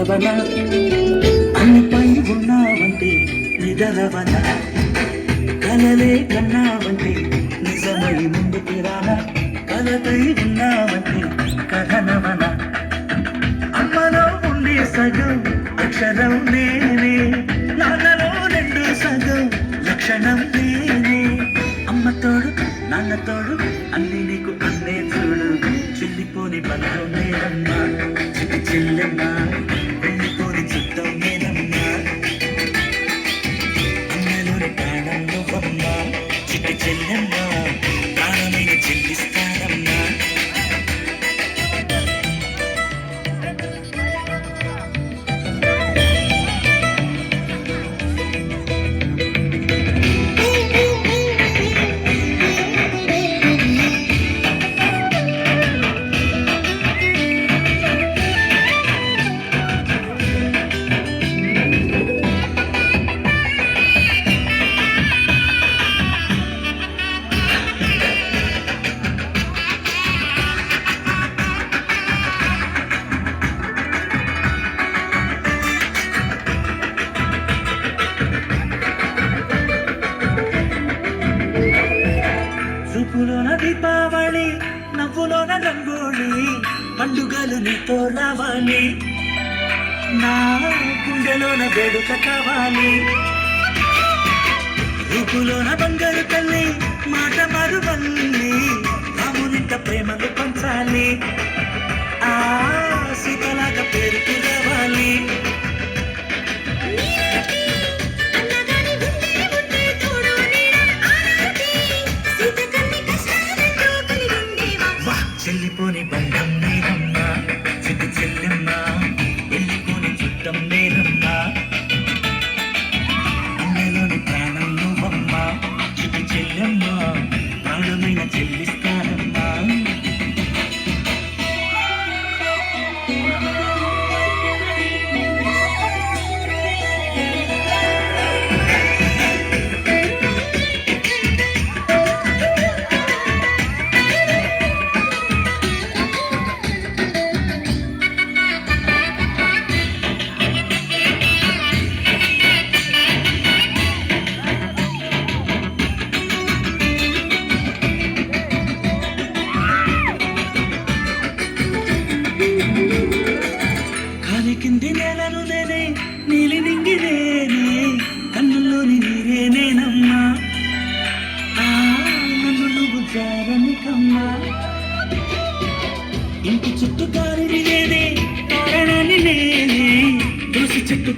కలవన అన్నిపై ఉన్నావంటే నిదరవన కలలే కన్నావంటే నిజమై ముందుకు రానా కలతై ఉన్నావంటే కథనవన అమ్మలో ఉండే సగం అక్షరం నేనే నాన్నలో రెండు సగం లక్షణం నేనే అమ్మ తోడు నాన్న తోడు అన్ని నీకు అన్నే చూడు చెల్లిపోని బంధం నేనమ్మా చిట్టి చెల్లెమ్మా వెళ్ళిపోని చుట్టం నేనమ్మా అన్నలోని ప్రాణం నువ్వమ్మా చిట్టి చెల్లెమ్మా ప్రాణమైన చెల్లిస్తానమ్మా చూపులోన దీపావళి నవ్వులోన రంగోళి పండుగలు నీతో రావాలి నా గుండెలోన వేడుక కావాలి రూపులోన బంగారు తల్లి మాట మరువల్లి రామునింట ప్రేమను పంచాలి ఆ సీతలాగా పేరుకు రావాలి చెల్లిపోని బంధం నేనమ్మా చిట్టి చెల్లెమ్మా వెళ్ళిపోని చుట్టం నేనమ్మా అన్నలోని ప్రాణం నువ్వమ్మా చిట్టి చెల్లెమ్మా ప్రాణమైన చెల్లిస్తానమ్మా కింది నేలను నేనే నీలి నింగి నేనే కన్నుల్లోని నీరే నేనమ్మా నన్ను నువ్వు జారనికమ్మా ఇంటి చుట్టూ గాలిని నేనే కారణాన్ని నేనే తులసి చెట్టు